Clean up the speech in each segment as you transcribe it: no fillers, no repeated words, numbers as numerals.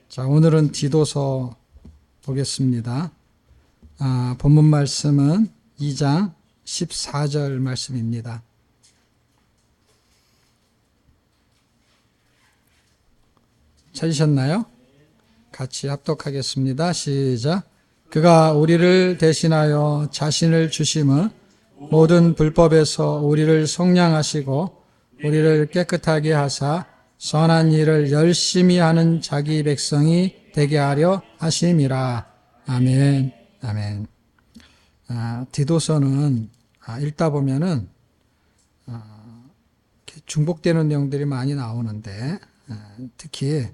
자, 오늘은 디도서 보겠습니다. 본문 말씀은 2장 14절 말씀입니다. 찾으셨나요? 같이 합독하겠습니다. 시작. 그가 우리를 대신하여 자신을 주심은 모든 불법에서 우리를 속량하시고 우리를 깨끗하게 하사 선한 일을 열심히 하는 자기 백성이 되게 하려 하심이라. 아멘. 아멘. 디도서는 읽다 보면은 중복되는 내용들이 많이 나오는데 특히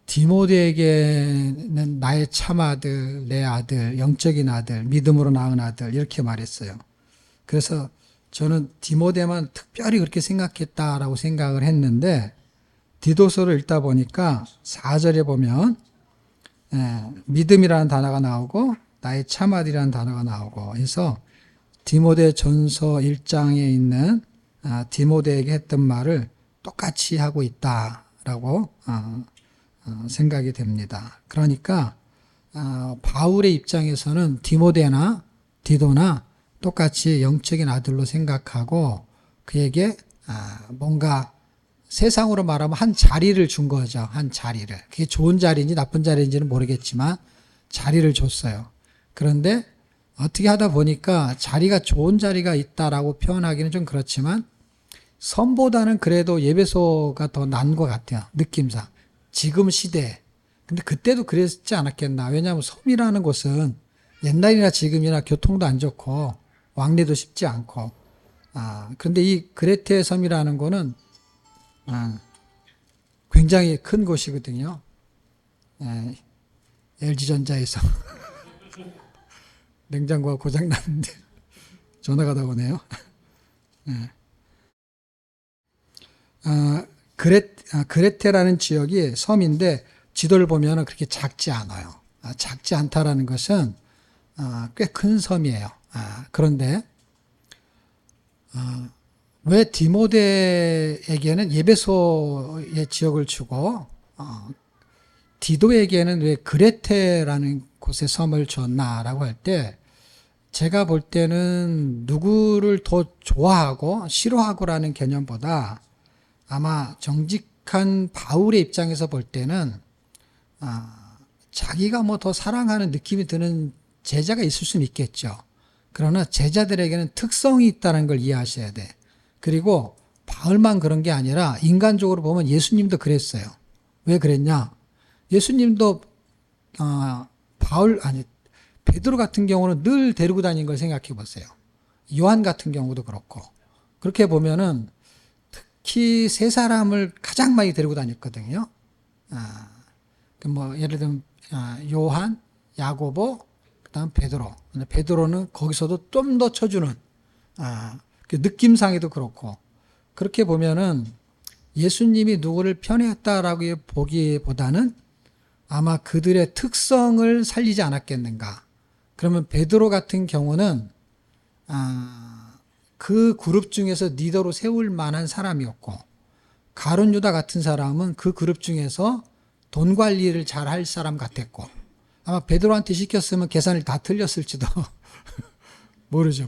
디모데에게는 나의 참아들, 내 아들, 영적인 아들, 믿음으로 낳은 아들 이렇게 말했어요. 그래서 저는 디모데만 특별히 그렇게 생각했다라고 생각을 했는데 디도서를 읽다 보니까 4절에 보면 믿음이라는 단어가 나오고 나의 참아들이라는 단어가 나오고 해서 디모데 전서 1장에 있는 디모데에게 했던 말을 똑같이 하고 있다라고 생각이 됩니다. 그러니까 바울의 입장에서는 디모데나 디도나 똑같이 영적인 아들로 생각하고 그에게 뭔가 세상으로 말하면 한 자리를 준 거죠. 한 자리를. 그게 좋은 자리인지 나쁜 자리인지는 모르겠지만 자리를 줬어요. 그런데 어떻게 하다 보니까 자리가 좋은 자리가 있다라고 표현하기는 좀 그렇지만 섬보다는 그래도 예배소가 더 나은 것 같아요. 느낌상. 지금 시대에. 근데 그때도 그랬지 않았겠나. 왜냐하면 섬이라는 곳은 옛날이나 지금이나 교통도 안 좋고 왕래도 쉽지 않고 그런데 이 그레테 섬이라는 거는 굉장히 큰 곳이거든요. LG전자에서 냉장고가 고장 났는데 전화가 다 오네요. 그레테라는 지역이 섬인데 지도를 보면 그렇게 작지 않아요. 작지 않다라는 것은 꽤 큰 섬이에요. 그런데 왜 디모데에게는 예배소의 지역을 주고 디도에게는 왜 그레테라는 곳에 섬을 줬나라고 할 때 제가 볼 때는 누구를 더 좋아하고 싫어하고라는 개념보다 아마 정직한 바울의 입장에서 볼 때는 자기가 뭐 더 사랑하는 느낌이 드는 제자가 있을 수는 있겠죠. 그러나 제자들에게는 특성이 있다는 걸 이해하셔야 돼. 그리고 바울만 그런 게 아니라 인간적으로 보면 예수님도 그랬어요. 왜 그랬냐? 예수님도 베드로 같은 경우는 늘 데리고 다닌 걸 생각해 보세요. 요한 같은 경우도 그렇고. 그렇게 보면은 특히 세 사람을 가장 많이 데리고 다녔거든요. 뭐 예를 들면 요한, 야고보, 그다음 베드로. 근데 베드로는 거기서도 좀 더 쳐주는 그 느낌상에도 그렇고 그렇게 보면은 예수님이 누구를 편애했다라고 보기보다는 아마 그들의 특성을 살리지 않았겠는가. 그러면 베드로 같은 경우는 그 그룹 중에서 리더로 세울 만한 사람이었고 가룟 유다 같은 사람은 그 그룹 중에서 돈 관리를 잘 할 사람 같았고 아마 베드로한테 시켰으면 계산을 다 틀렸을지도 모르죠.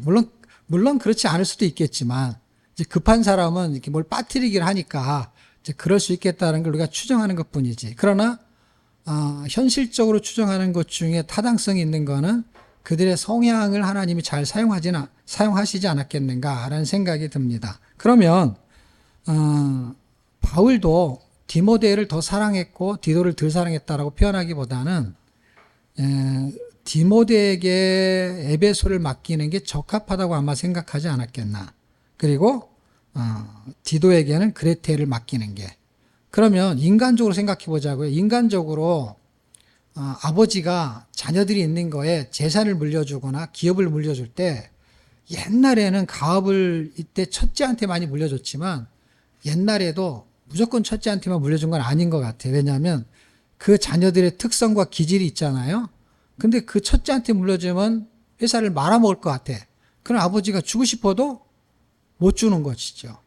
물론 그렇지 않을 수도 있겠지만 이제 급한 사람은 이렇게 뭘 빠뜨리기를 하니까 이제 그럴 수 있겠다는 걸 우리가 추정하는 것뿐이지. 그러나 현실적으로 추정하는 것 중에 타당성이 있는 거는 그들의 성향을 하나님이 잘 사용하시지 않았겠는가라는 생각이 듭니다. 그러면 바울도 디모데를 더 사랑했고 디도를 덜 사랑했다라고 표현하기보다는 디모데에게 에베소를 맡기는 게 적합하다고 아마 생각하지 않았겠나. 그리고 디도에게는 그레테를 맡기는 게. 그러면 인간적으로 생각해 보자고요. 인간적으로 아버지가 자녀들이 있는 거에 재산을 물려주거나 기업을 물려줄 때 옛날에는 가업을 이때 첫째한테 많이 물려줬지만 옛날에도 무조건 첫째한테만 물려준 건 아닌 것 같아요. 왜냐하면 그 자녀들의 특성과 기질이 있잖아요. 근데 그 첫째한테 물려주면 회사를 말아먹을 것 같아. 그럼 아버지가 주고 싶어도 못 주는 것이죠.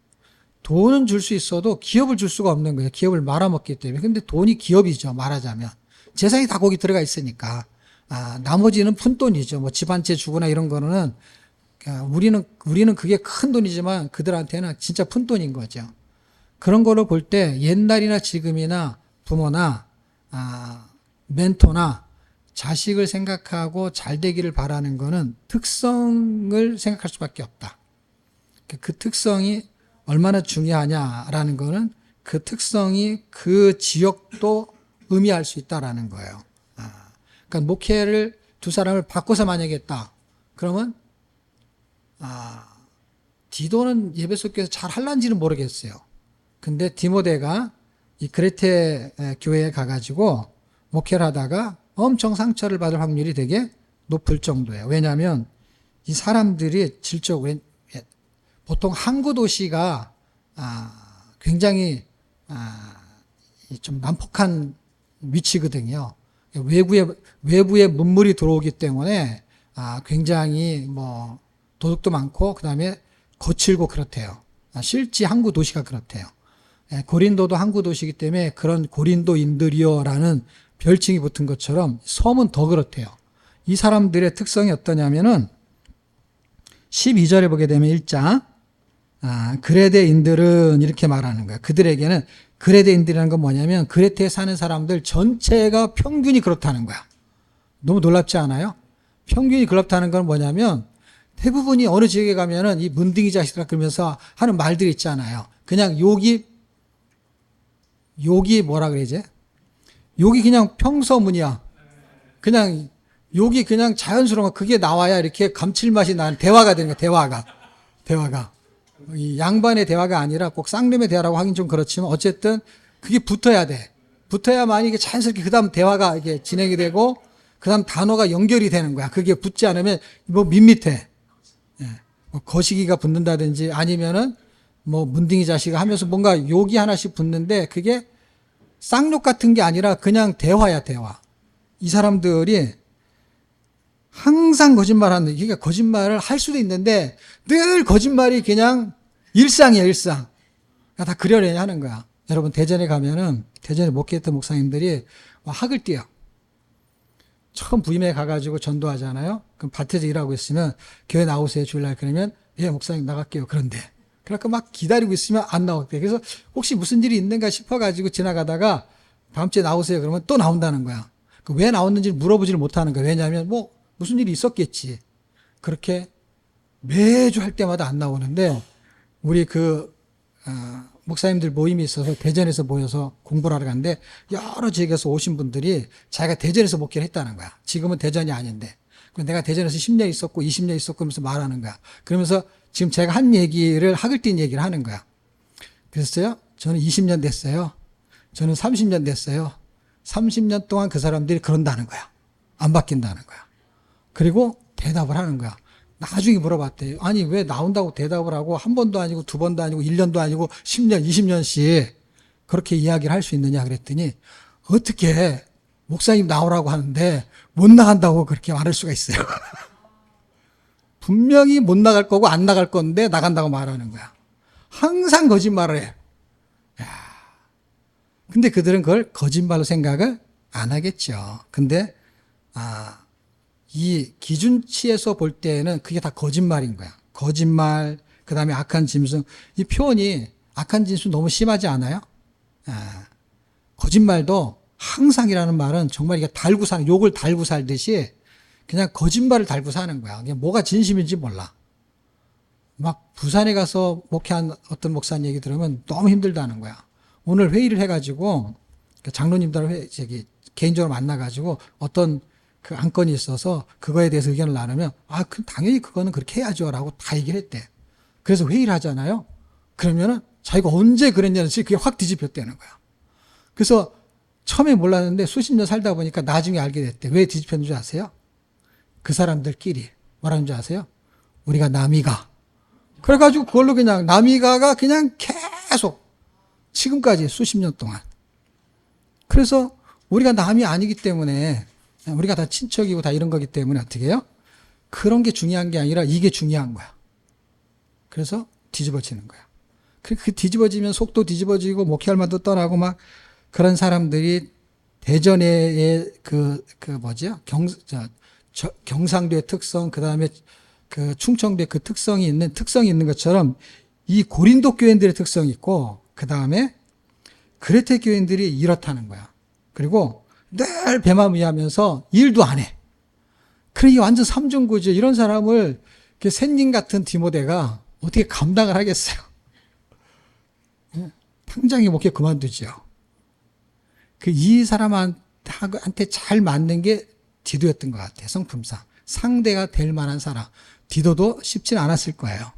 돈은 줄 수 있어도 기업을 줄 수가 없는 거예요. 기업을 말아먹기 때문에. 근데 돈이 기업이죠. 말하자면. 재산이 다 거기 들어가 있으니까. 나머지는 푼돈이죠. 뭐 집 한 채 주거나 이런 거는 우리는 그게 큰 돈이지만 그들한테는 진짜 푼돈인 거죠. 그런 거를 볼 때 옛날이나 지금이나 부모나 멘토나 자식을 생각하고 잘 되기를 바라는 거는 특성을 생각할 수밖에 없다. 그 특성이 얼마나 중요하냐라는 거는 그 특성이 그 지역도 의미할 수 있다라는 거예요. 그러니까 목회를 두 사람을 바꿔서 만약에 했다. 그러면 디도는 예배소 교회에서 잘 할란지는 모르겠어요. 근데 디모데가 이 그레테 교회에 가가지고 목회를 하다가 엄청 상처를 받을 확률이 되게 높을 정도예요. 왜냐하면 이 사람들이 질적으로 보통 항구 도시가 굉장히 좀 난폭한 위치거든요. 외부에 문물이 들어오기 때문에 굉장히 뭐 도둑도 많고 그다음에 거칠고 그렇대요. 실제 항구 도시가 그렇대요. 고린도도 항구 도시이기 때문에 그런 고린도인들이여라는 별칭이 붙은 것처럼 섬은 더 그렇대요. 이 사람들의 특성이 어떠냐면은 12절에 보게 되면 1장 그레데인들은 이렇게 말하는 거예요. 그들에게는 그레데인들이라는 건 뭐냐면 그레테에 사는 사람들 전체가 평균이 그렇다는 거야. 너무 놀랍지 않아요? 평균이 그렇다는 건 뭐냐면 대부분이 어느 지역에 가면은 이 문둥이 자식들 그러면서 하는 말들이 있잖아요. 그냥 욕이 뭐라 그러지? 욕이 그냥 평서문이야. 그냥 욕이 그냥 자연스러운 거 그게 나와야 이렇게 감칠맛이 나는 대화가 되는 거야. 대화가. 이 양반의 대화가 아니라 꼭 쌍놈의 대화라고 하긴 좀 그렇지만 어쨌든 그게 붙어야 돼. 붙어야만 이게 자연스럽게 그 다음 대화가 이게 진행이 되고 그 다음 단어가 연결이 되는 거야. 그게 붙지 않으면 뭐 밋밋해. 뭐 거시기가 붙는다든지 아니면은 뭐 문둥이 자식이 하면서 뭔가 욕이 하나씩 붙는데 그게 쌍욕 같은 게 아니라 그냥 대화야, 대화. 이 사람들이 항상 거짓말하는, 그러니까 거짓말을 할 수도 있는데 늘 거짓말이 그냥 일상이야, 일상. 다 그려내야 하는 거야. 여러분, 대전에 가면은, 대전에 목회했던 목사님들이 학을 띄어. 처음 부임해 가가지고 전도하잖아요. 그럼 밭에서 일하고 있으면 교회 나오세요, 주일날. 그러면, 예, 목사님 나갈게요. 그런데. 그러니까 막 기다리고 있으면 안 나올게. 그래서 혹시 무슨 일이 있는가 싶어가지고 지나가다가 다음 주에 나오세요. 그러면 또 나온다는 거야. 왜 나왔는지 물어보지를 못하는 거야. 왜냐하면 뭐 무슨 일이 있었겠지. 그렇게 매주 할 때마다 안 나오는데 우리 목사님들 모임이 있어서 대전에서 모여서 공부를 하러 갔는데 여러 지역에서 오신 분들이 자기가 대전에서 목회를 했다는 거야. 지금은 대전이 아닌데. 내가 대전에서 10년 있었고 20년 있었고 하면서 말하는 거야. 그러면서 지금 제가 한 얘기를 학을 띈 얘기를 하는 거야. 그랬어요. 저는 20년 됐어요. 저는 30년 됐어요. 30년 동안 그 사람들이 그런다는 거야. 안 바뀐다는 거야. 그리고 대답을 하는 거야. 나중에 물어봤대요. 아니 왜 나온다고 대답을 하고 한 번도 아니고 두 번도 아니고 1년도 아니고 10년 20년씩 그렇게 이야기를 할 수 있느냐 그랬더니 어떻게 목사님 나오라고 하는데 못 나간다고 그렇게 말할 수가 있어요. 분명히 못 나갈 거고 안 나갈 건데 나간다고 말하는 거야. 항상 거짓말을 해. 근데 그들은 그걸 거짓말로 생각을 안 하겠죠. 근데 이 기준치에서 볼 때는 그게 다 거짓말인 거야. 거짓말, 그 다음에 악한 짐승. 이 표현이 악한 짐승 너무 심하지 않아요? 거짓말도 항상이라는 말은 정말 이게 달고 사는, 욕을 달고 살듯이 그냥 거짓말을 달고 사는 거야. 이게 뭐가 진심인지 몰라. 막 부산에 가서 목회한 어떤 목사님 얘기 들으면 너무 힘들다는 거야. 오늘 회의를 해가지고 장로님들 개인적으로 만나가지고 어떤 그 안건이 있어서 그거에 대해서 의견을 나누면 그럼 당연히 그거는 그렇게 해야죠라고 다 얘기를 했대. 그래서 회의를 하잖아요. 그러면은 자기가 언제 그랬냐는 식 그게 확 뒤집혔다는 거야. 그래서 처음에 몰랐는데 수십 년 살다 보니까 나중에 알게 됐대. 왜 뒤집혔는 줄 아세요? 그 사람들끼리 뭐라는 줄 아세요? 우리가 남이가. 그래가지고 그걸로 그냥 남이가가 그냥 계속 지금까지 수십 년 동안. 그래서 우리가 남이 아니기 때문에 우리가 다 친척이고 다 이런 거기 때문에 어떻게 해요? 그런 게 중요한 게 아니라 이게 중요한 거야. 그래서 뒤집어지는 거야. 그 뒤집어지면 속도 뒤집어지고 목회할 만도 떠나고 막 그런 사람들이 대전의 뭐지요? 경상도의 특성, 그 다음에 그 충청도의 그 특성이 있는 것처럼 이 고린도 교인들의 특성이 있고, 그 다음에 그레테 교인들이 이렇다는 거야. 그리고 늘 배만 위하면서 일도 안 해. 그러니 완전 삼중구죠. 이런 사람을 샌님 같은 디모데가 어떻게 감당을 하겠어요? 당장에 목회 그만두죠. 이 사람한테 잘 맞는 게 디도였던 것 같아요. 성품상. 상대가 될 만한 사람. 디도도 쉽지는 않았을 거예요.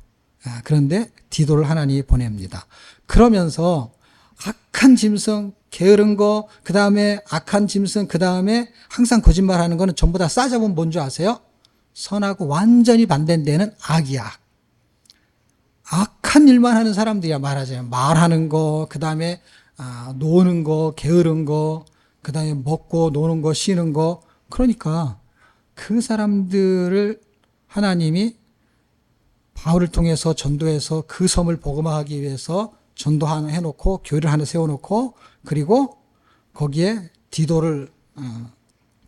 그런데 디도를 하나님이 보냅니다. 그러면서 악한 짐승, 게으른 거, 그 다음에 악한 짐승, 그 다음에 항상 거짓말하는 거는 전부 다 싸잡으면 뭔지 아세요? 선하고 완전히 반대되는 악이야. 악한 일만 하는 사람들이야, 말하자면. 말하는 거, 그 다음에 노는 거, 게으른 거, 그 다음에 먹고 노는 거, 쉬는 거. 그러니까 그 사람들을 하나님이 바울을 통해서 전도해서 그 섬을 복음화하기 위해서 전도 하나 해놓고 교회를 하나 세워놓고 그리고 거기에 디도를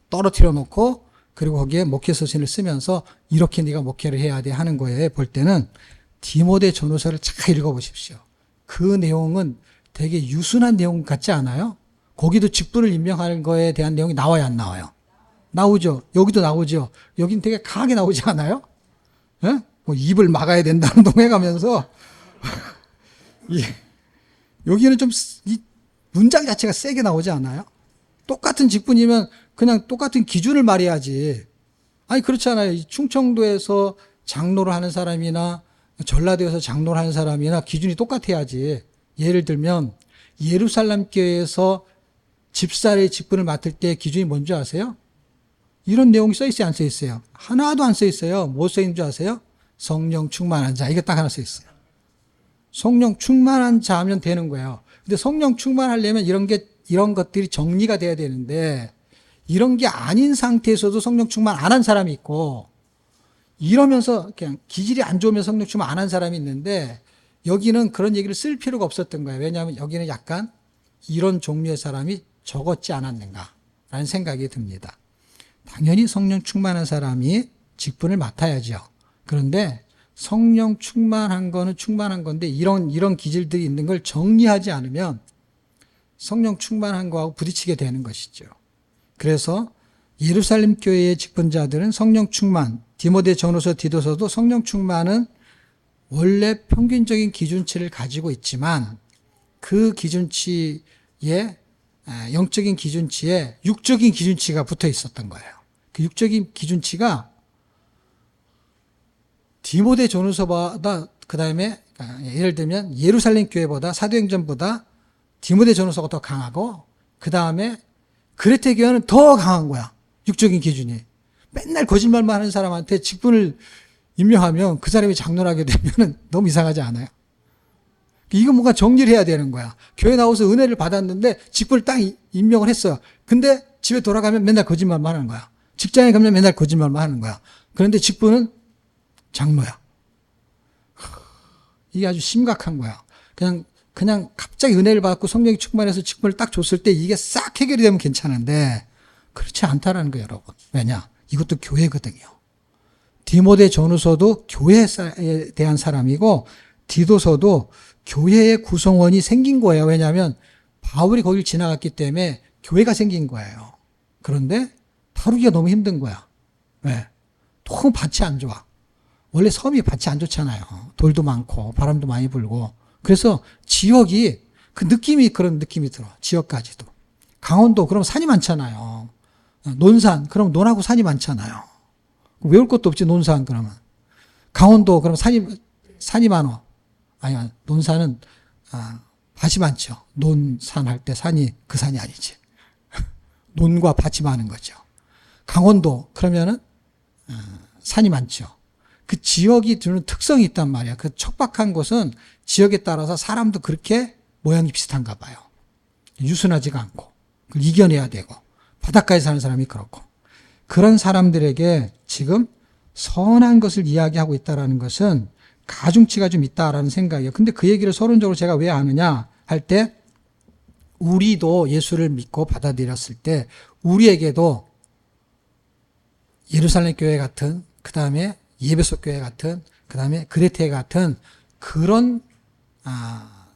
떨어뜨려 놓고 그리고 거기에 목회 서신을 쓰면서 이렇게 네가 목회를 해야 돼 하는 거에 볼 때는 디모데 전후서를 잘 읽어보십시오. 그 내용은 되게 유순한 내용 같지 않아요? 거기도 직분을 임명하는 거에 대한 내용이 나와요, 안 나와요? 나오죠. 여기도 나오죠. 여긴 되게 강하게 나오지 않아요? 예? 뭐 입을 막아야 된다는 동 해가면서 여기는 좀 이 문장 자체가 세게 나오지 않아요? 똑같은 직분이면 그냥 똑같은 기준을 말해야지. 아니 그렇잖아요. 충청도에서 장로를 하는 사람이나 전라도에서 장로를 하는 사람이나 기준이 똑같아야지. 예를 들면 예루살렘 교회에서 집사의 직분을 맡을 때 기준이 뭔지 아세요? 이런 내용이 써 있어요, 안 써 있어요? 하나도 안 써 있어요. 뭐 써 있는 줄 아세요? 성령 충만한 자. 이게 딱 하나 써 있어요. 성령 충만한 자 하면 되는 거예요. 근데 성령 충만하려면 이런 것들이 정리가 돼야 되는데, 이런 게 아닌 상태에서도 성령 충만 안 한 사람이 있고, 이러면서 그냥 기질이 안 좋으면 성령 충만 안 한 사람이 있는데, 여기는 그런 얘기를 쓸 필요가 없었던 거예요. 왜냐하면 여기는 약간 이런 종류의 사람이 적었지 않았는가라는 생각이 듭니다. 당연히 성령 충만한 사람이 직분을 맡아야죠. 그런데 성령 충만한 거는 충만한 건데 이런 기질들이 있는 걸 정리하지 않으면 성령 충만한 거하고 부딪히게 되는 것이죠. 그래서 예루살렘 교회의 직분자들은 성령 충만, 디모데 전후서 디도서도 성령 충만은 원래 평균적인 기준치를 가지고 있지만 그 기준치에 영적인 기준치에 육적인 기준치가 붙어 있었던 거예요. 그 육적인 기준치가 디모데 전후서보다 그다음에 예를 들면 예루살렘 교회보다 사도행전보다 디모데 전후서가 더 강하고 그다음에 그레테 교회는 더 강한 거야. 육적인 기준이. 맨날 거짓말만 하는 사람한테 직분을 임명하면 그 사람이 장로하게 되면 너무 이상하지 않아요? 이거 뭔가 정리를 해야 되는 거야. 교회 나와서 은혜를 받았는데 직분을 딱 임명을 했어요. 근데 집에 돌아가면 맨날 거짓말만 하는 거야. 직장에 가면 맨날 거짓말만 하는 거야. 그런데 직분은 장로야. 이게 아주 심각한 거야. 그냥 갑자기 은혜를 받고 성령이 충만해서 직분을 딱 줬을 때 이게 싹 해결이 되면 괜찮은데 그렇지 않다라는 거예요, 여러분. 왜냐? 이것도 교회거든요. 디모데 전후서도 교회에 대한 사람이고 디도서도 교회의 구성원이 생긴 거예요. 왜냐하면 바울이 거길 지나갔기 때문에 교회가 생긴 거예요. 그런데 다루기가 너무 힘든 거야. 왜? 너무 밭이 안 좋아. 원래 섬이 밭이 안 좋잖아요. 돌도 많고 바람도 많이 불고. 그래서 지역이 그런 느낌이 들어. 지역까지도. 강원도 그럼 산이 많잖아요. 논산 그럼 논하고 산이 많잖아요. 외울 것도 없지 논산 그러면. 강원도 그럼 산이 많어. 아니 논산은 밭이 많죠. 논산 할 때 그 산이 아니지. 논과 밭이 많은 거죠. 강원도 그러면은 산이 많죠. 그 지역이 주는 특성이 있단 말이야. 그 척박한 곳은 지역에 따라서 사람도 그렇게 모양이 비슷한가 봐요. 유순하지가 않고 그걸 이겨내야 되고 바닷가에 사는 사람이 그렇고 그런 사람들에게 지금 선한 것을 이야기하고 있다는 것은 가중치가 좀 있다라는 생각이에요. 근데 그 얘기를 서론적으로 제가 왜 하느냐 할 때 우리도 예수를 믿고 받아들였을 때 우리에게도 예루살렘 교회 같은, 그 다음에 예배소 교회 같은, 그 다음에 그레테 같은 그런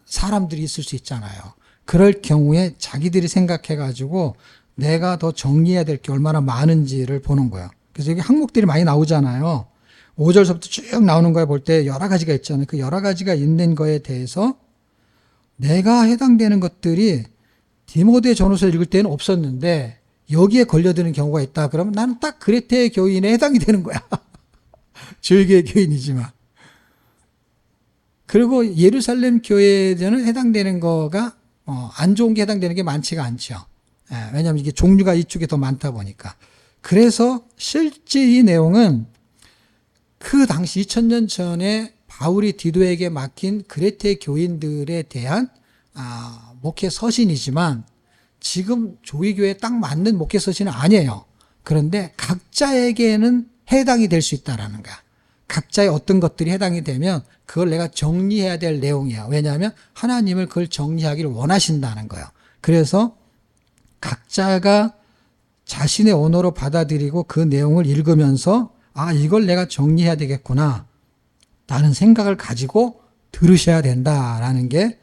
사람들이 있을 수 있잖아요. 그럴 경우에 자기들이 생각해가지고 내가 더 정리해야 될 게 얼마나 많은지를 보는 거예요. 그래서 여기 항목들이 많이 나오잖아요. 5절서부터 쭉 나오는 거에 볼 때 여러 가지가 있잖아요. 그 여러 가지가 있는 거에 대해서 내가 해당되는 것들이 디모데 전후서를 읽을 때는 없었는데 여기에 걸려드는 경우가 있다. 그러면 나는 딱 그레테 교인에 해당이 되는 거야. 조유교의 교인이지만. 그리고 예루살렘 교회에는 해당되는 거가 안 좋은 게 해당되는 게 많지가 않죠. 왜냐하면 이게 종류가 이쪽에 더 많다 보니까. 그래서 실제 이 내용은 그 당시 2000년 전에 바울이 디도에게 맡긴 그레테 교인들에 대한 목회 서신이지만 지금 조이교회에 딱 맞는 목회 서신은 아니에요. 그런데 각자에게는 해당이 될 수 있다라는 거야. 각자의 어떤 것들이 해당이 되면 그걸 내가 정리해야 될 내용이야. 왜냐하면 하나님을 그걸 정리하기를 원하신다는 거예요. 그래서 각자가 자신의 언어로 받아들이고 그 내용을 읽으면서 이걸 내가 정리해야 되겠구나 라는 생각을 가지고 들으셔야 된다라는 게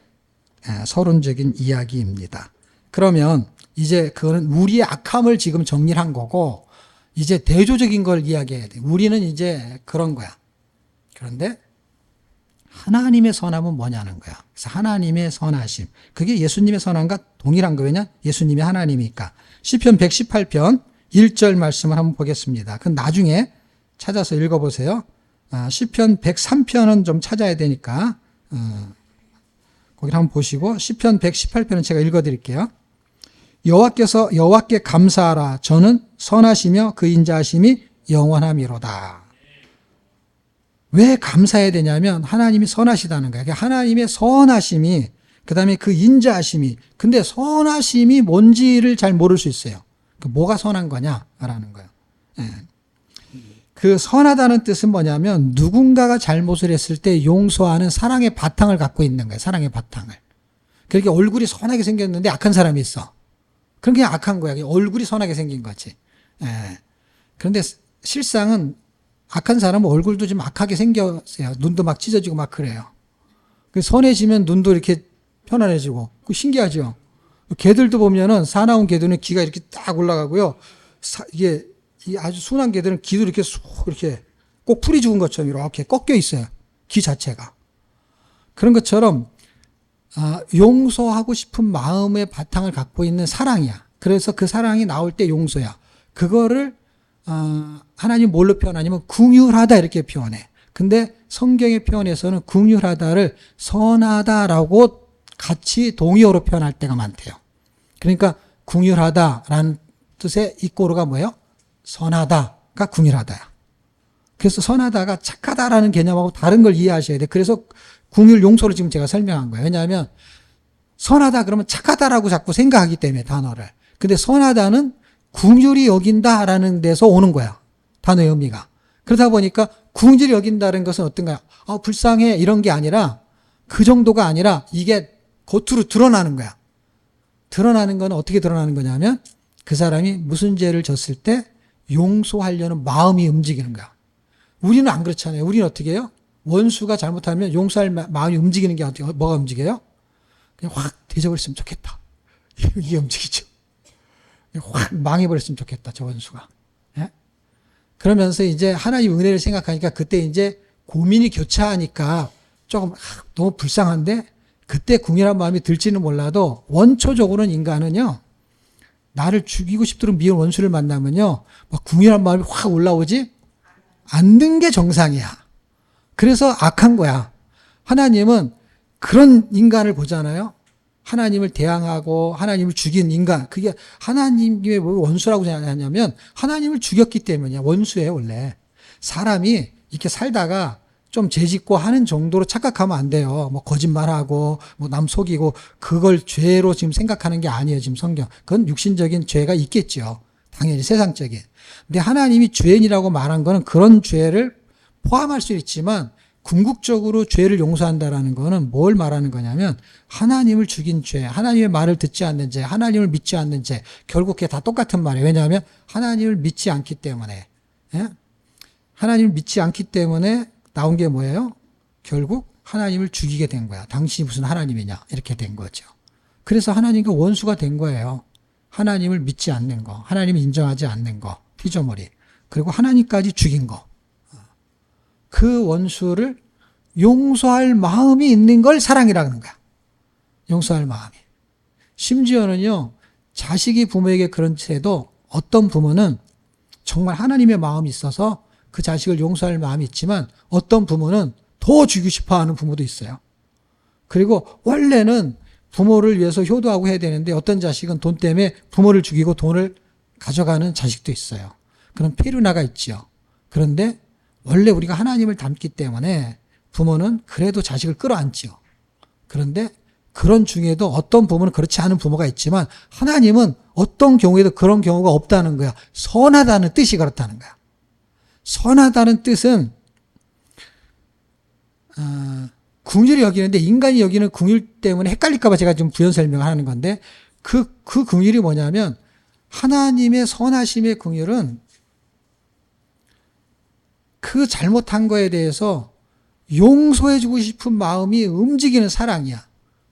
서론적인 이야기입니다. 그러면 이제 그거는 우리의 악함을 지금 정리를 한 거고 이제 대조적인 걸 이야기해야 돼. 우리는 이제 그런 거야. 그런데 하나님의 선함은 뭐냐는 거야. 그래서 하나님의 선하심. 그게 예수님의 선함과 동일한 거냐? 예수님이 하나님이니까. 시편 118편 1절 말씀을 한번 보겠습니다. 그건 나중에 찾아서 읽어보세요. 시편 103편은 좀 찾아야 되니까 거기를 한번 보시고 시편 118편은 제가 읽어드릴게요. 여호와께 감사하라. 저는 선하시며 그 인자하심이 영원함이로다. 왜 감사해야 되냐면 하나님이 선하시다는 거예요. 하나님의 선하심이 그 다음에 그 인자하심이 근데 선하심이 뭔지를 잘 모를 수 있어요. 뭐가 선한 거냐라는 거예요. 그 선하다는 뜻은 뭐냐면 누군가가 잘못을 했을 때 용서하는 사랑의 바탕을 갖고 있는 거예요. 사랑의 바탕을. 그렇게 얼굴이 선하게 생겼는데 악한 사람이 있어. 그럼 그냥 악한 거야. 얼굴이 선하게 생긴 거지. 그런데 실상은 악한 사람은 얼굴도 좀 악하게 생겼어요. 눈도 막 찢어지고 막 그래요. 선해지면 눈도 이렇게 편안해지고. 신기하죠? 개들도 보면은 사나운 개들은 귀가 이렇게 딱 올라가고요. 이게 아주 순한 개들은 귀도 이렇게 쑥 이렇게 꼭 풀이 죽은 것처럼 이렇게 꺾여 있어요. 귀 자체가. 그런 것처럼 용서하고 싶은 마음의 바탕을 갖고 있는 사랑이야. 그래서 그 사랑이 나올 때 용서야. 그거를 하나님 뭘로 표현하냐면 긍휼하다 이렇게 표현해. 근데 성경의 표현에서는 긍휼하다를 선하다라고 같이 동의어로 표현할 때가 많대요. 그러니까 긍휼하다라는 뜻의 이꼬르가 뭐예요? 선하다가 긍휼하다야. 그래서 선하다가 착하다라는 개념하고 다른 걸 이해하셔야 돼. 그래서 긍휼 용서를 지금 제가 설명한 거예요. 왜냐하면 선하다 그러면 착하다라고 자꾸 생각하기 때문에 단어를. 근데 선하다는 긍휼히 여긴다라는 데서 오는 거야. 단어의 의미가. 그러다 보니까 긍휼히 여긴다는 것은 어떤가요? 불쌍해 이런 게 아니라 그 정도가 아니라 이게 겉으로 드러나는 거야. 드러나는 건 어떻게 드러나는 거냐면 그 사람이 무슨 죄를 졌을 때 용서하려는 마음이 움직이는 거야. 우리는 안 그렇잖아요. 우리는 어떻게 해요? 원수가 잘못하면 용서할 마음이 움직이는 게 어떻게, 뭐가 움직여요? 그냥 확 대져버렸으면 좋겠다. 이게 움직이죠. 확 망해버렸으면 좋겠다. 저 원수가. 예? 그러면서 이제 하나님 은혜를 생각하니까 그때 이제 고민이 교차하니까 조금 너무 불쌍한데 그때 궁일한 마음이 들지는 몰라도 원초적으로는 인간은요. 나를 죽이고 싶도록 미운 원수를 만나면요. 막 궁일한 마음이 확 올라오지 않는 게 정상이야. 그래서 악한 거야. 하나님은 그런 인간을 보잖아요. 하나님을 대항하고 하나님을 죽인 인간. 그게 하나님의 원수라고 생각하냐면 하나님을 죽였기 때문이야. 원수예요, 원래. 사람이 이렇게 살다가 좀 죄짓고 하는 정도로 착각하면 안 돼요. 뭐 거짓말하고 뭐 남 속이고 그걸 죄로 지금 생각하는 게 아니에요. 지금 성경. 그건 육신적인 죄가 있겠죠. 당연히 세상적인. 근데 하나님이 죄인이라고 말한 거는 그런 죄를 포함할 수 있지만 궁극적으로 죄를 용서한다라는 거는 뭘 말하는 거냐면 하나님을 죽인 죄, 하나님의 말을 듣지 않는 죄, 하나님을 믿지 않는 죄, 결국 그게 다 똑같은 말이에요. 왜냐하면 하나님을 믿지 않기 때문에, 예? 하나님을 믿지 않기 때문에 나온 게 뭐예요? 결국 하나님을 죽이게 된 거야. 당신이 무슨 하나님이냐 이렇게 된 거죠. 그래서 하나님과 원수가 된 거예요. 하나님을 믿지 않는 거, 하나님을 인정하지 않는 거, 피조물이. 그리고 하나님까지 죽인 거. 그 원수를 용서할 마음이 있는 걸 사랑이라는 거야. 용서할 마음이. 심지어는요, 자식이 부모에게 그런 채도 어떤 부모는 정말 하나님의 마음이 있어서 그 자식을 용서할 마음이 있지만 어떤 부모는 더 죽이고 싶어 하는 부모도 있어요. 그리고 원래는 부모를 위해서 효도하고 해야 되는데 어떤 자식은 돈 때문에 부모를 죽이고 돈을 가져가는 자식도 있어요. 그런 페루나가 있죠. 그런데 원래 우리가 하나님을 닮기 때문에 부모는 그래도 자식을 끌어안지요. 그런데 그런 중에도 어떤 부모는 그렇지 않은 부모가 있지만 하나님은 어떤 경우에도 그런 경우가 없다는 거야. 선하다는 뜻이 그렇다는 거야. 선하다는 뜻은 긍휼히 여기는데 인간이 여기는 긍휼 때문에 헷갈릴까 봐 제가 좀 부연 설명을 하는 건데 그 긍휼이 뭐냐면 하나님의 선하심의 긍휼은 그 잘못한 거에 대해서 용서해주고 싶은 마음이 움직이는 사랑이야.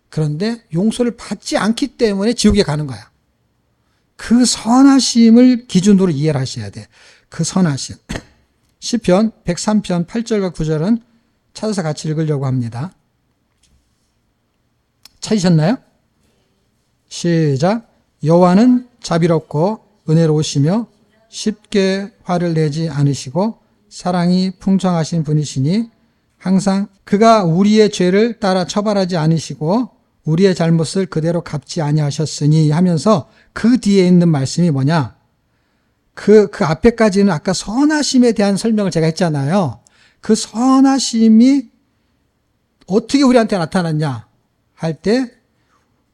그런데 용서를 받지 않기 때문에 지옥에 가는 거야. 그 선하심을 기준으로 이해를 하셔야 돼. 그 선하심. 시편 103편 8절과 9절은 찾아서 같이 읽으려고 합니다. 찾으셨나요? 시작. 여호와는 자비롭고 은혜로우시며 쉽게 화를 내지 않으시고 사랑이 풍성하신 분이시니 항상 그가 우리의 죄를 따라 처벌하지 않으시고 우리의 잘못을 그대로 갚지 아니하셨으니 하면서 그 뒤에 있는 말씀이 뭐냐? 그 앞에까지는 아까 선하심에 대한 설명을 제가 했잖아요. 그 선하심이 어떻게 우리한테 나타났냐 할 때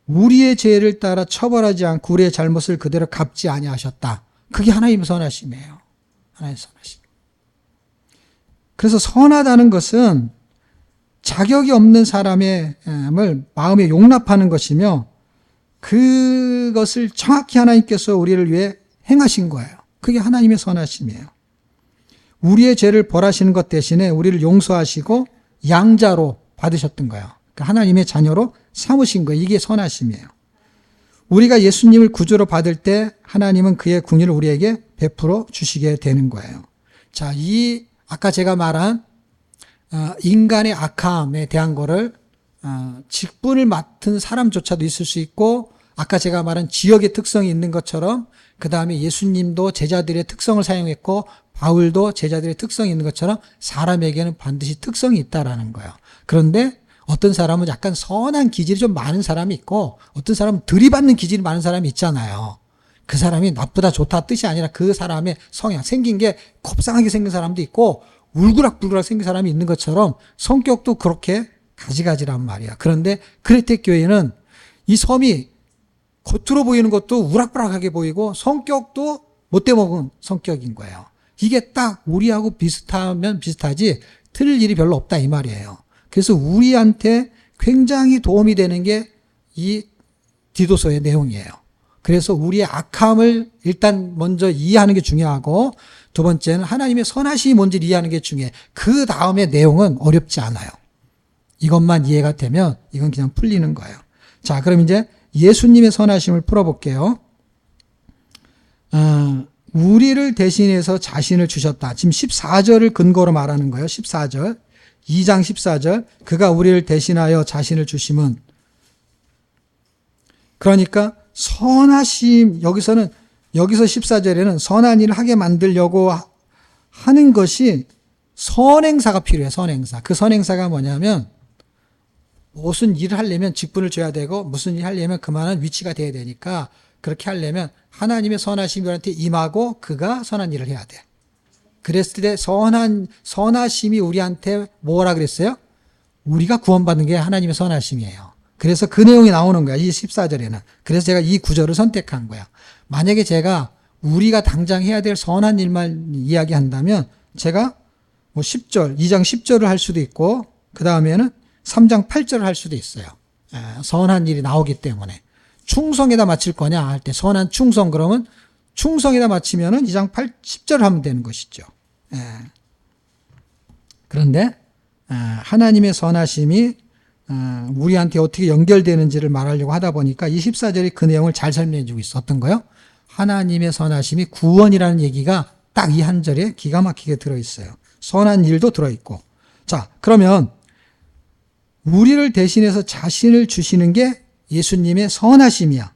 우리의 죄를 따라 처벌하지 않고 우리의 잘못을 그대로 갚지 아니하셨다. 그게 하나님의 선하심이에요. 하나님의 선하심. 그래서 선하다는 것은 자격이 없는 사람의 마음에 용납하는 것이며 그것을 정확히 하나님께서 우리를 위해 행하신 거예요. 그게 하나님의 선하심이에요. 우리의 죄를 벌하시는 것 대신에 우리를 용서하시고 양자로 받으셨던 거예요. 그러니까 하나님의 자녀로 삼으신 거예요. 이게 선하심이에요. 우리가 예수님을 구주로 받을 때 하나님은 그의 긍휼을 우리에게 베풀어 주시게 되는 거예요. 자, 이 아까 제가 말한 인간의 악함에 대한 거를 직분을 맡은 사람조차도 있을 수 있고 아까 제가 말한 지역의 특성이 있는 것처럼 그 다음에 예수님도 제자들의 특성을 사용했고 바울도 제자들의 특성이 있는 것처럼 사람에게는 반드시 특성이 있다라는 거예요. 그런데 어떤 사람은 약간 선한 기질이 좀 많은 사람이 있고 어떤 사람은 들이받는 기질이 많은 사람이 있잖아요. 그 사람이 나쁘다 좋다 뜻이 아니라 그 사람의 성향, 생긴 게 곱상하게 생긴 사람도 있고 울그락불그락 생긴 사람이 있는 것처럼 성격도 그렇게 가지가지란 말이야. 그런데 크레테 교회는 이 섬이 겉으로 보이는 것도 우락부락하게 보이고 성격도 못돼먹은 성격인 거예요. 이게 딱 우리하고 비슷하면 비슷하지 틀릴 일이 별로 없다 이 말이에요. 그래서 우리한테 굉장히 도움이 되는 게 이 디도서의 내용이에요. 그래서 우리의 악함을 일단 먼저 이해하는 게 중요하고 두 번째는 하나님의 선하심이 뭔지를 이해하는 게 중요해. 그 다음에 내용은 어렵지 않아요. 이것만 이해가 되면 이건 그냥 풀리는 거예요. 자, 그럼 이제 예수님의 선하심을 풀어볼게요. 우리를 대신해서 자신을 주셨다. 지금 14절을 근거로 말하는 거예요. 14절. 2장 14절. 그가 우리를 대신하여 자신을 주심은 그러니까 선하심 여기서 14절에는 선한 일을 하게 만들려고 하는 것이 선행사가 필요해. 선행사. 그 선행사가 뭐냐면 무슨 일을 하려면 직분을 줘야 되고 무슨 일을 하려면 그만한 위치가 돼야 되니까 그렇게 하려면 하나님의 선하심이 우리한테 임하고 그가 선한 일을 해야 돼. 그랬을 때 선하심이 우리한테 뭐라 그랬어요? 우리가 구원받는 게 하나님의 선하심이에요. 그래서 그 내용이 나오는 거야. 이 14절에는. 그래서 제가 이 구절을 선택한 거야. 만약에 제가 우리가 당장 해야 될 선한 일만 이야기한다면 제가 뭐 10절, 2장 10절을 할 수도 있고 그 다음에는 3장 8절을 할 수도 있어요. 선한 일이 나오기 때문에. 충성에다 마칠 거냐 할 때 선한 충성 그러면 충성에다 마치면은 2장 10절을 하면 되는 것이죠. 그런데 하나님의 선하심이 우리한테 어떻게 연결되는지를 말하려고 하다 보니까 24절이 그 내용을 잘 설명해 주고 있어. 어떤 거요? 하나님의 선하심이 구원이라는 얘기가 딱 이 한 절에 기가 막히게 들어있어요. 선한 일도 들어있고. 자, 그러면 우리를 대신해서 자신을 주시는 게 예수님의 선하심이야.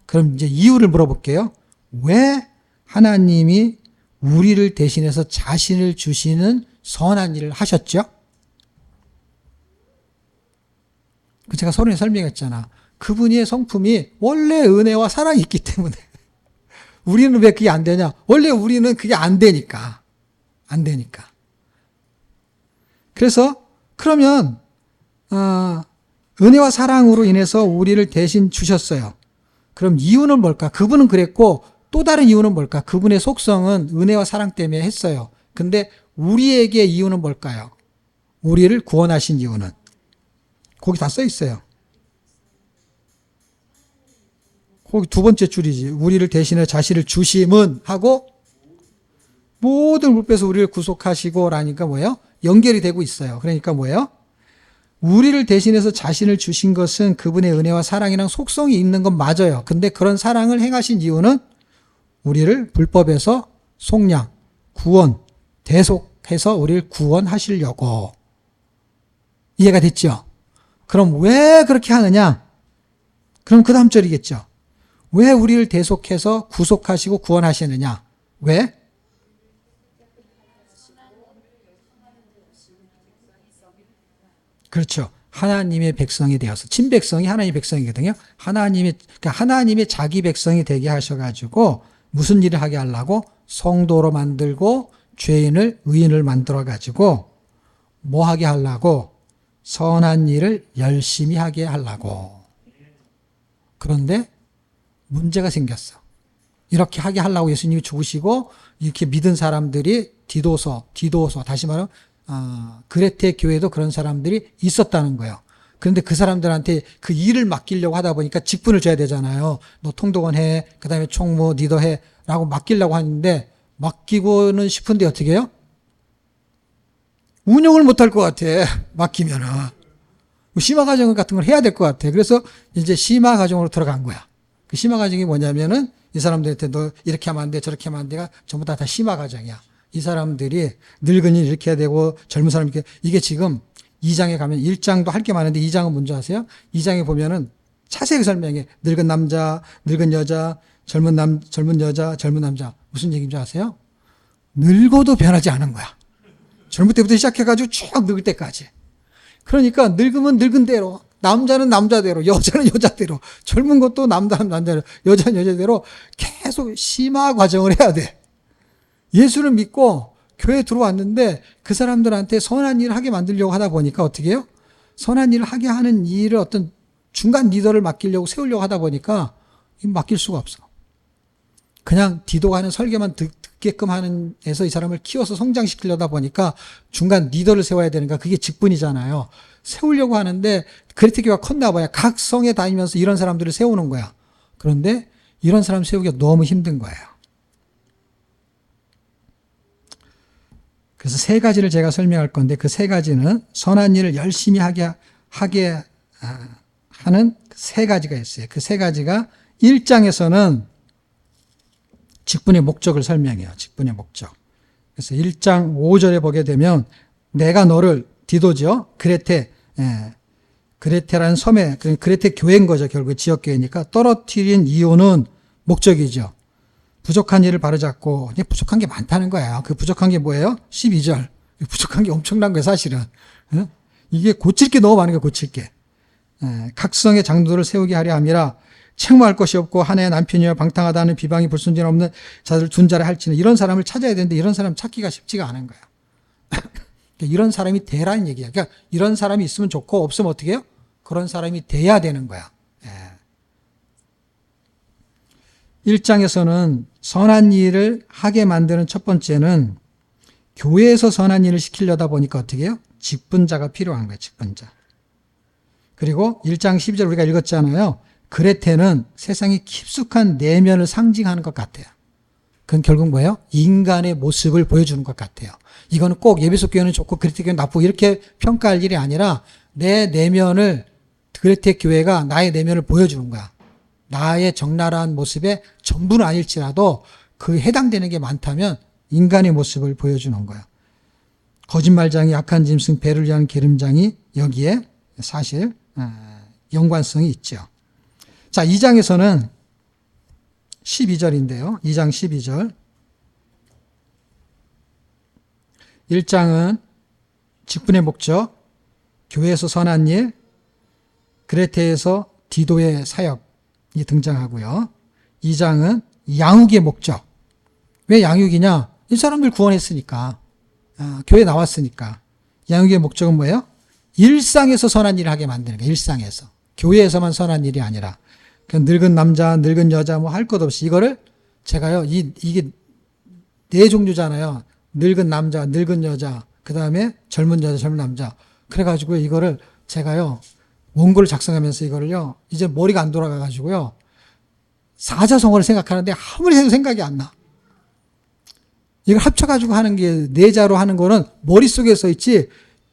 그럼 이제 이유를 물어볼게요. 왜 하나님이 우리를 대신해서 자신을 주시는 선한 일을 하셨죠? 제가 서론에 설명했잖아. 그분의 성품이 원래 은혜와 사랑이 있기 때문에 우리는 왜 그게 안 되냐? 원래 우리는 그게 안 되니까. 안 되니까. 그래서 그러면 은혜와 사랑으로 인해서 우리를 대신 주셨어요. 그럼 이유는 뭘까? 그분은 그랬고 또 다른 이유는 뭘까? 그분의 속성은 은혜와 사랑 때문에 했어요. 근데 우리에게 이유는 뭘까요? 우리를 구원하신 이유는 거기 다 써 있어요. 거기 두 번째 줄이지. 우리를 대신해 자신을 주심은 하고 모든 불법에서 우리를 구속하시고 라니까 뭐예요? 연결이 되고 있어요. 그러니까 뭐예요? 우리를 대신해서 자신을 주신 것은 그분의 은혜와 사랑이랑 속성이 있는 건 맞아요. 근데 그런 사랑을 행하신 이유는 우리를 불법에서 속량, 구원, 대속해서 우리를 구원하시려고. 이해가 됐죠? 그럼 왜 그렇게 하느냐? 그럼 그 다음 절이겠죠. 왜 우리를 대속해서 구속하시고 구원하시느냐? 왜? 그렇죠. 하나님의 백성이 되어서 친백성이 하나님의 백성이거든요. 그러니까 하나님의 자기 백성이 되게 하셔가지고 무슨 일을 하게 하려고? 성도로 만들고 죄인을 의인을 만들어가지고 뭐 하게 하려고? 선한 일을 열심히 하게 하려고. 그런데 문제가 생겼어. 이렇게 하게 하려고 예수님이 죽으시고 이렇게 믿은 사람들이 디도서 다시 말하면 그레테 교회도 그런 사람들이 있었다는 거예요. 그런데 그 사람들한테 그 일을 맡기려고 하다 보니까 직분을 줘야 되잖아요. 너 통독원 해, 그 다음에 총무 리더 해 라고 맡기려고 하는데 맡기고는 싶은데 어떻게 해요? 운영을 못할 것 같아. 맡기면은. 심화과정 같은 걸 해야 될 것 같아. 그래서 이제 심화과정으로 들어간 거야. 그 심화과정이 뭐냐면은 이 사람들한테 너 이렇게 하면 안 돼, 저렇게 하면 안 돼가 전부 다 심화과정이야. 이 사람들이 늙은이 이렇게 해야 되고 젊은 사람 이렇게 이게 지금 2장에 가면 1장도 할 게 많은데 2장은 뭔지 아세요? 2장에 보면은 자세히 설명해. 늙은 남자, 늙은 여자, 젊은 여자, 젊은 남자. 무슨 얘기인지 아세요? 늙어도 변하지 않은 거야. 젊을 때부터 시작해가지고 쭉 늙을 때까지. 그러니까 늙으면 늙은 대로, 남자는 남자대로, 여자는 여자대로, 젊은 것도 남자는 남자대로, 여자는 여자대로 계속 심화 과정을 해야 돼. 예수를 믿고 교회에 들어왔는데 그 사람들한테 선한 일을 하게 만들려고 하다 보니까 어떻게 해요? 선한 일을 하게 하는 일을 어떤 중간 리더를 맡기려고 세우려고 하다 보니까 맡길 수가 없어. 그냥 디도가 하는 설교만 듣게끔 하는 에서 이 사람을 키워서 성장시키려다 보니까 중간 리더를 세워야 되니까 그게 직분이잖아요. 세우려고 하는데 그레테 교회가 컸나 봐요. 각 성에 다니면서 이런 사람들을 세우는 거야. 그런데 이런 사람 세우기가 너무 힘든 거예요. 그래서 세 가지를 제가 설명할 건데 그 세 가지는 선한 일을 열심히 하게 하는 세 가지가 있어요. 그 세 가지가 1장에서는 직분의 목적을 설명해요. 직분의 목적. 그래서 1장 5절에 보게 되면 내가 너를 디도죠. 그레테라는 섬에 그레테 교회인 거죠. 결국 지역교회니까 떨어뜨린 이유는 목적이죠. 부족한 일을 바로잡고 부족한 게 많다는 거예요. 그 부족한 게 뭐예요? 12절. 부족한 게 엄청난 거예요. 사실은. 이게 고칠 게 너무 많은 거예요. 고칠 게. 각성의 장로들을 세우게 하려 함이라 책망할 것이 없고 한 해의 남편이여 방탕하다는 비방이 불순진 없는 자들 둔자라 할지는 이런 사람을 찾아야 되는데 이런 사람 찾기가 쉽지가 않은 거예요. 이런 사람이 되라는 얘기야. 그러니까 이런 사람이 있으면 좋고 없으면 어떻게 해요? 그런 사람이 돼야 되는 거야. 1장에서는 선한 일을 하게 만드는 첫 번째는 교회에서 선한 일을 시키려다 보니까 어떻게 해요? 직분자가 필요한 거예요. 직분자. 그리고 1장 12절 우리가 읽었잖아요. 그레테는 세상의 깊숙한 내면을 상징하는 것 같아요. 그건 결국 뭐예요? 인간의 모습을 보여주는 것 같아요. 이거는 꼭 예배소 교회는 좋고 그레테 교회는 나쁘고 이렇게 평가할 일이 아니라 내 내면을 그레테 교회가 나의 내면을 보여주는 거야. 나의 적나라한 모습의 전부는 아닐지라도 그 해당되는 게 많다면 인간의 모습을 보여주는 거야. 거짓말장이 약한 짐승 배를 위한 기름장이 여기에 사실 연관성이 있죠. 자, 2장에서는 12절인데요. 2장 12절. 1장은 직분의 목적, 교회에서 선한 일, 그레테에서 디도의 사역이 등장하고요. 2장은 양육의 목적. 왜 양육이냐? 이 사람들 구원했으니까. 교회 나왔으니까. 양육의 목적은 뭐예요? 일상에서 선한 일을 하게 만드는 거예요. 일상에서. 교회에서만 선한 일이 아니라. 늙은 남자, 늙은 여자 뭐 할 것 없이 이거를 제가요, 이게 네 종류잖아요. 늙은 남자, 늙은 여자, 그 다음에 젊은 여자, 젊은 남자. 그래가지고 이거를 제가요, 원고를 작성하면서 이거를요, 이제 머리가 안 돌아가가지고요, 사자성어를 생각하는데 아무리 해도 생각이 안 나. 이걸 합쳐가지고 하는 게, 네자로 하는 거는 머릿속에 써 있지,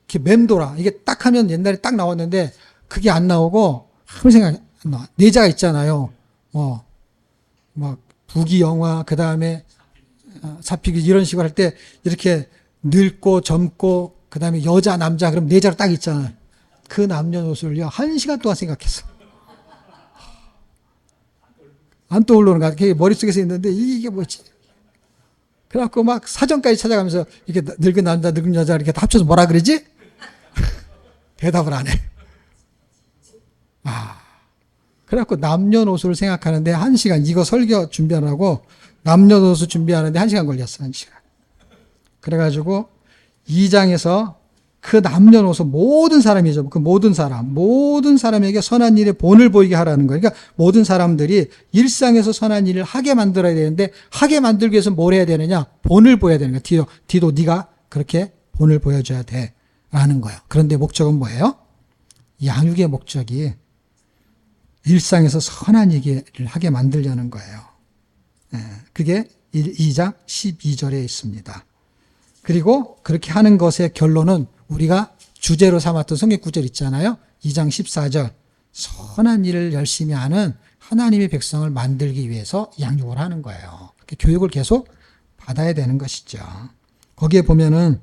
이렇게 맴돌아. 이게 딱 하면 옛날에 딱 나왔는데, 그게 안 나오고, 아무 생각이 안 나. 네자가 있잖아요. 막, 부귀영화, 그 다음에, 사피기 이런 식으로 할 때, 이렇게 늙고 젊고, 그 다음에 여자, 남자, 그럼 네자로 딱 있잖아요. 그 남녀노소를요, 1시간 동안 생각했어. 안 떠오르는 거야. 그게 머릿속에서 있는데, 이게 뭐지? 그래갖고 막 사전까지 찾아가면서 이렇게 늙은 남자, 늙은 여자 이렇게 합쳐서 뭐라 그러지? 대답을 안 해. 그래갖고 남녀노소를 생각하는데 1시간, 이거 설교 준비하라고 남녀노소 준비하는데 1시간 걸렸어, 1시간. 그래가지고 2장에서 그 남녀노소 모든 사람이죠. 그 모든 사람에게 선한 일에 본을 보이게 하라는 거예요. 그러니까 모든 사람들이 일상에서 선한 일을 하게 만들어야 되는데 하게 만들기 위해서 뭘 해야 되느냐? 본을 보여야 되는 거예요. 디도 네가 그렇게 본을 보여줘야 돼라는 거예요. 그런데 목적은 뭐예요? 양육의 목적이 일상에서 선한 일을 하게 만들려는 거예요. 그게 2장 12절에 있습니다. 그리고 그렇게 하는 것의 결론은 우리가 주제로 삼았던 성경 구절 있잖아요. 2장 14절. 선한 일을 열심히 하는 하나님의 백성을 만들기 위해서 양육을 하는 거예요. 교육을 계속 받아야 되는 것이죠. 거기에 보면은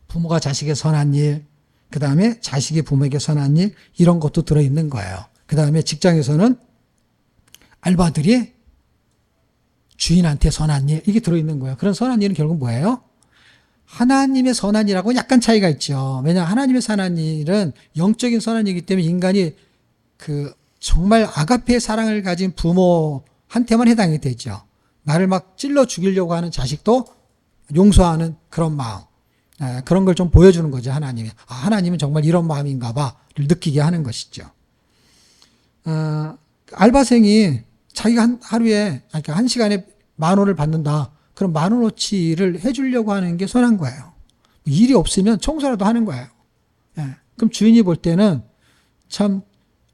부모가 자식의 선한 일, 그 다음에 자식이 부모에게 선한 일, 이런 것도 들어있는 거예요. 그 다음에 직장에서는 알바들이 주인한테 선한 일, 이게 들어있는 거예요. 그런 선한 일은 결국 뭐예요? 하나님의 선한 일하고 약간 차이가 있죠. 왜냐하면 하나님의 선한 일은 영적인 선한 일이기 때문에 인간이 정말 아가페의 사랑을 가진 부모한테만 해당이 되죠. 나를 막 찔러 죽이려고 하는 자식도 용서하는 그런 마음. 그런 걸 좀 보여주는 거죠, 하나님이. 하나님은 정말 이런 마음인가 봐를 느끼게 하는 것이죠. 알바생이 자기가 하루에, 그러니까 1시간에 10,000원을 받는다. 그럼 10,000원어치를 해주려고 하는 게 선한 거예요. 일이 없으면 청소라도 하는 거예요. 그럼 주인이 볼 때는 참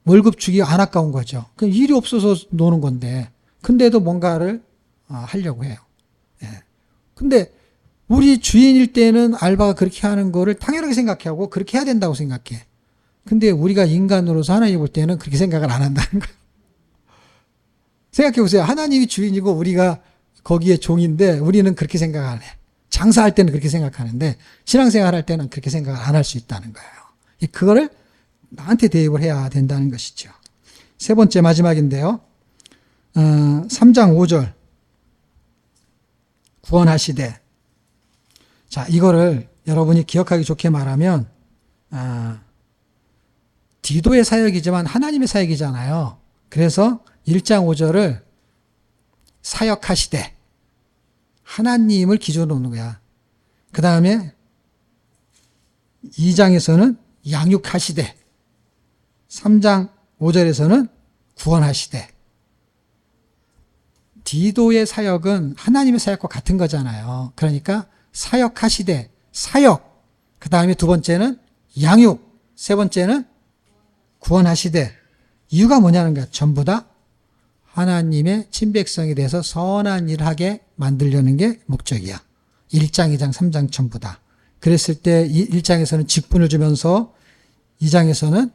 월급 주기 안 아까운 거죠. 그럼 일이 없어서 노는 건데, 근데도 뭔가를 하려고 해요. 근데 우리 주인일 때는 알바가 그렇게 하는 거를 당연하게 생각하고 그렇게 해야 된다고 생각해. 근데 우리가 인간으로서 하나님 볼 때는 그렇게 생각을 안 한다는 거예요. 생각해 보세요. 하나님이 주인이고 우리가 거기에 종인데 우리는 그렇게 생각 안 해. 장사할 때는 그렇게 생각하는데 신앙생활 할 때는 그렇게 생각을 안 할 수 있다는 거예요. 그거를 나한테 대입을 해야 된다는 것이죠. 세 번째 마지막인데요. 3장 5절 구원하시되. 자, 이거를 여러분이 기억하기 좋게 말하면 디도의 사역이지만 하나님의 사역이잖아요. 그래서 1장 5절을 사역하시되 하나님을 기준으로 놓는 거야. 그 다음에 2장에서는 양육하시되 3장 5절에서는 구원하시되. 디도의 사역은 하나님의 사역과 같은 거잖아요. 그러니까 사역하시되, 사역. 그 다음에 두 번째는 양육. 세 번째는 구원하시되. 이유가 뭐냐는 거야. 전부 다 하나님의 친백성에 대해서 선한 일을 하게 만들려는 게 목적이야. 1장, 2장, 3장 전부 다. 그랬을 때 1장에서는 직분을 주면서 2장에서는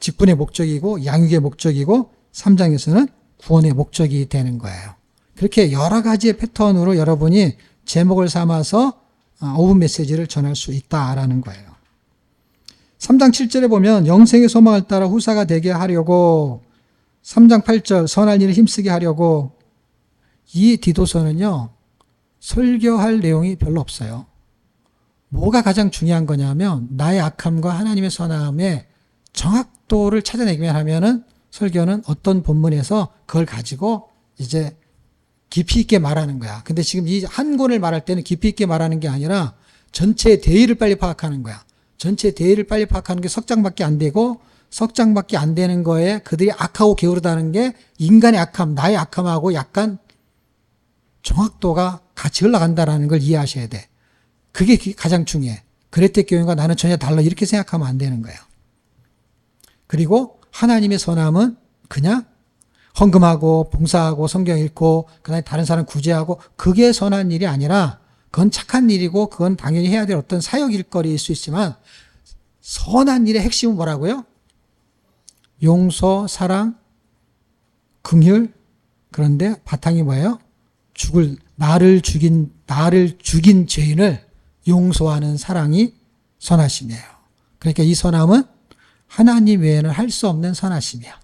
직분의 목적이고 양육의 목적이고 3장에서는 구원의 목적이 되는 거예요. 그렇게 여러 가지의 패턴으로 여러분이 제목을 삼아서 5분 메시지를 전할 수 있다라는 거예요. 3장 7절에 보면 영생의 소망을 따라 후사가 되게 하려고 3장 8절 선할 일을 힘쓰게 하려고 이 디도서는요. 설교할 내용이 별로 없어요. 뭐가 가장 중요한 거냐면 나의 악함과 하나님의 선함의 정확도를 찾아내기만 하면은 설교는 어떤 본문에서 그걸 가지고 이제 깊이 있게 말하는 거야. 근데 지금 이 한 권을 말할 때는 깊이 있게 말하는 게 아니라 전체의 대의를 빨리 파악하는 거야. 전체의 대의를 빨리 파악하는 게 석장밖에 안 되고 석장밖에 안 되는 거에 그들이 악하고 게으르다는 게 인간의 악함, 나의 악함하고 약간 정확도가 같이 흘러간다라는 걸 이해하셔야 돼. 그게 가장 중요해. 그레테 교인과 나는 전혀 달라 이렇게 생각하면 안 되는 거예요. 그리고 하나님의 선함은 그냥 헌금하고 봉사하고 성경 읽고 그다음에 다른 사람 구제하고 그게 선한 일이 아니라 그건 착한 일이고 그건 당연히 해야 될 어떤 사역 일거리일 수 있지만 선한 일의 핵심은 뭐라고요? 용서, 사랑, 긍휼. 그런데 바탕이 뭐예요? 나를 죽인 죄인을 용서하는 사랑이 선하심이에요. 그러니까 이 선함은 하나님 외에는 할 수 없는 선하심이야.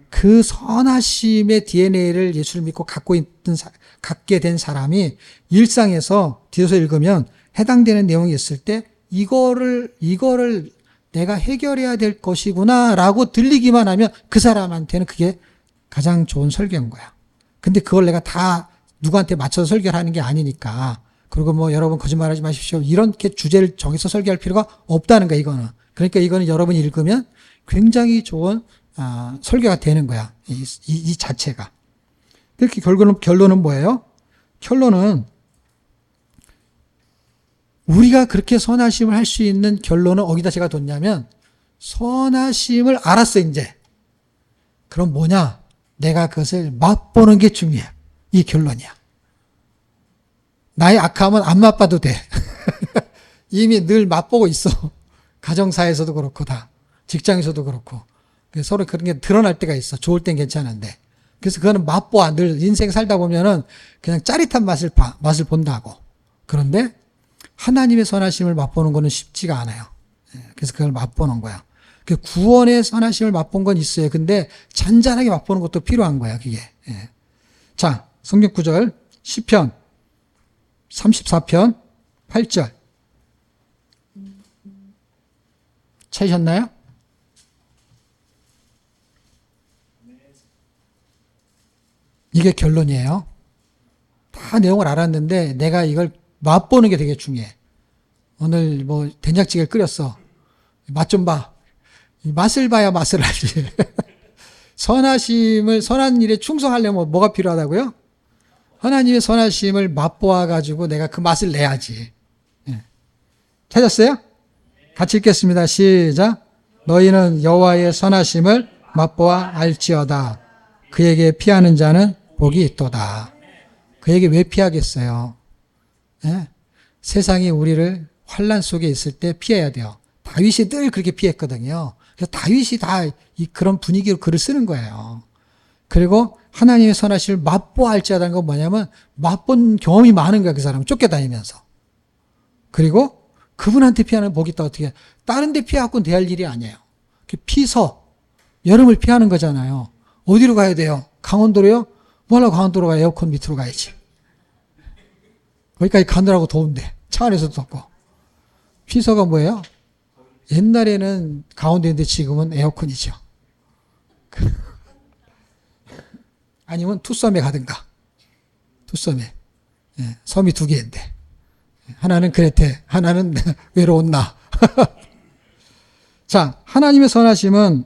그 선하심의 DNA를 예수를 믿고 갖게 된 사람이 일상에서 뒤에서 읽으면 해당되는 내용이 있을 때 이거를 내가 해결해야 될 것이구나 라고 들리기만 하면 그 사람한테는 그게 가장 좋은 설교인 거야. 근데 그걸 내가 다 누구한테 맞춰서 설교를 하는 게 아니니까. 그리고 뭐 여러분 거짓말하지 마십시오. 이렇게 주제를 정해서 설교할 필요가 없다는 거야, 이거는. 그러니까 이거는 여러분이 읽으면 굉장히 좋은 설교가 되는 거야. 이 자체가. 이렇게 결론은 뭐예요? 결론은 우리가 그렇게 선하심을 할 수 있는 결론은 어디다 제가 뒀냐면 선하심을 알았어 이제. 그럼 뭐냐? 내가 그것을 맛보는 게 중요해. 이 결론이야. 나의 악함은 안 맛봐도 돼. 이미 늘 맛보고 있어. 가정사에서도 그렇고 다. 직장에서도 그렇고. 서로 그런 게 드러날 때가 있어. 좋을 땐 괜찮은데. 그래서 그거는 맛보아. 늘 인생 살다 보면은 그냥 짜릿한 맛을 본다고. 그런데 하나님의 선하심을 맛보는 거는 쉽지가 않아요. 그래서 그걸 맛보는 거야. 구원의 선하심을 맛본 건 있어요. 근데 잔잔하게 맛보는 것도 필요한 거야, 그게. 자, 성경 구절, 시편 34편 8절. 찾으셨나요? 이게 결론이에요. 다 내용을 알았는데 내가 이걸 맛보는 게 되게 중요해. 오늘 뭐 된장찌개를 끓였어. 맛 좀 봐. 맛을 봐야 맛을 알지. 선한 일에 충성하려면 뭐가 필요하다고요? 하나님의 선하심을 맛보아 가지고 내가 그 맛을 내야지. 찾았어요? 같이 읽겠습니다. 시작. 너희는 여호와의 선하심을 맛보아 알지어다. 그에게 피하는 자는 복이 있도다. 그에게 왜 피하겠어요? 세상이 우리를 환난 속에 있을 때 피해야 돼요. 다윗이 늘 그렇게 피했거든요. 그래서 다윗이 다 그런 분위기로 글을 쓰는 거예요. 그리고 하나님의 선하심을 맛보아 알지어다는 건 뭐냐면 맛본 경험이 많은 거야, 그 사람은 쫓겨다니면서. 그리고 그분한테 피하는 복이 있다. 어떻게 다른 데 피해갖고는 대할 일이 아니에요. 피서 여름을 피하는 거잖아요. 어디로 가야 돼요? 강원도로요? 뭐하려고 강원도로 가야 에어컨 밑으로 가야지. 거기까지 가느라고 더운데 차 안에서도 덥고. 피서가 뭐예요? 옛날에는 강원도인데 지금은 에어컨이죠. 아니면 투썸에 가든가. 투썸에. 섬이 두 개인데. 하나는 그레테, 하나는 외로운 나. 자, 하나님의 선하심은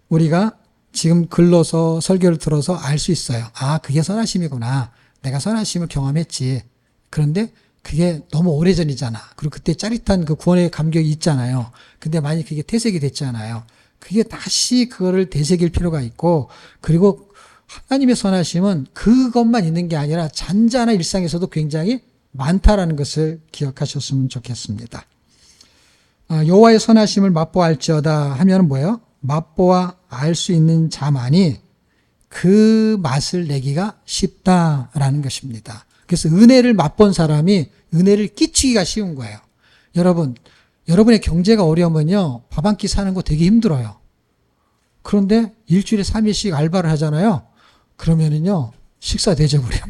우리가 지금 글로서 설교를 들어서 알 수 있어요. 아, 그게 선하심이구나. 내가 선하심을 경험했지. 그런데 그게 너무 오래전이잖아. 그리고 그때 짜릿한 그 구원의 감격이 있잖아요. 근데 만약 그게 퇴색이 됐잖아요. 그게 다시 그거를 되새길 필요가 있고, 그리고 하나님의 선하심은 그것만 있는 게 아니라 잔잔한 일상에서도 굉장히 많다라는 것을 기억하셨으면 좋겠습니다. 여호와의 선하심을 맛보알지어다 하면 뭐예요? 맛보아 알 수 있는 자만이 그 맛을 내기가 쉽다라는 것입니다. 그래서 은혜를 맛본 사람이 은혜를 끼치기가 쉬운 거예요. 여러분, 여러분의 경제가 어려우면요, 밥 한 끼 사는 거 되게 힘들어요. 그런데 일주일에 3일씩 알바를 하잖아요. 그러면은요, 식사 대접을 해요.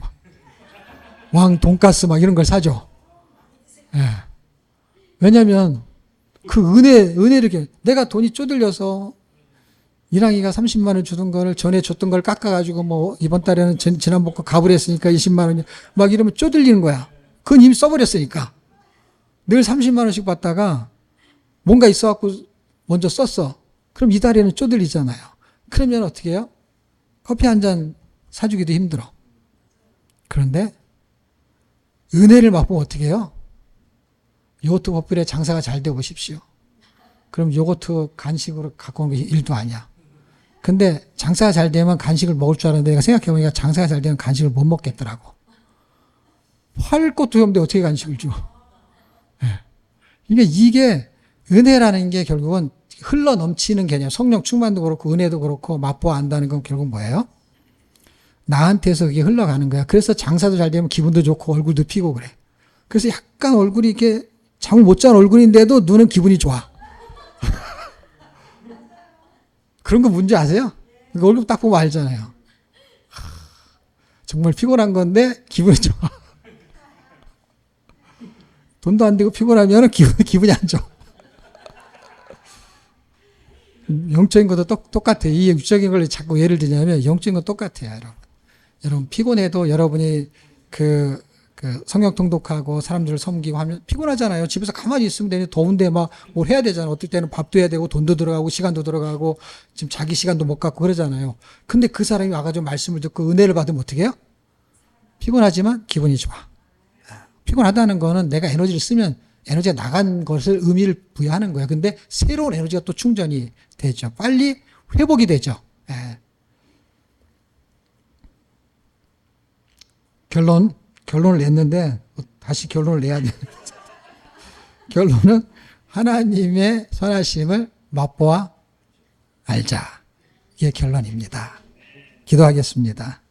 왕 돈가스 막 이런 걸 사죠. 예. 왜냐면 그 은혜를 내가 돈이 쪼들려서 이랑이가 30만 원 주던 거를 전에 줬던 걸 깎아가지고 뭐 이번 달에는 지난번 거 가불했으니까 20만 원이 막 이러면 쪼들리는 거야. 그건 이미 써버렸으니까. 늘 30만 원씩 받다가 뭔가 있어갖고 먼저 썼어. 그럼 이 달에는 쪼들리잖아요. 그러면 어떻게 해요? 커피 한 잔 사주기도 힘들어. 그런데 은혜를 맛보면 어떻게 해요? 요거트 버플에 장사가 잘 되고 싶시오. 그럼 요거트 간식으로 갖고 오는 게 일도 아니야. 근데 장사가 잘 되면 간식을 먹을 줄 알았는데 내가 생각해보니까 장사가 잘 되면 간식을 못 먹겠더라고. 팔 것도 없는데 어떻게 간식을 줘? 네. 이게 은혜라는 게 결국은 흘러 넘치는 개념. 성령 충만도 그렇고 은혜도 그렇고 맛보아 안다는 건 결국 뭐예요? 나한테서 그게 흘러가는 거야. 그래서 장사도 잘 되면 기분도 좋고 얼굴도 피고 그래. 그래서 약간 얼굴이 이렇게 잠을 못 잔 얼굴인데도 눈은 기분이 좋아. 그런 거 문제 아세요? 얼굴 딱 보면 알잖아요. 정말 피곤한 건데 기분이 좋아. 돈도 안 되고 피곤하면 기분이 안 좋아. 영적인 것도 똑같아요. 이 육적인 걸 자꾸 예를 들냐면 영적인 건 똑같아요, 여러분. 여러분 피곤해도 여러분이 그 성경 통독하고 사람들을 섬기고 하면 피곤하잖아요. 집에서 가만히 있으면 되는데 더운데 막 뭘 해야 되잖아요. 어떨 때는 밥도 해야 되고 돈도 들어가고 시간도 들어가고 지금 자기 시간도 못 갖고 그러잖아요. 근데 그 사람이 와가지고 말씀을 듣고 은혜를 받으면 어떻게 해요? 피곤하지만 기분이 좋아. 피곤하다는 거는 내가 에너지를 쓰면 에너지가 나간 것을 의미를 부여하는 거예요. 근데 새로운 에너지가 또 충전이 되죠. 빨리 회복이 되죠. 예. 결론을 냈는데 다시 결론을 내야 돼요. 결론은 하나님의 선하심을 맛보아 알자. 이게 결론입니다. 기도하겠습니다.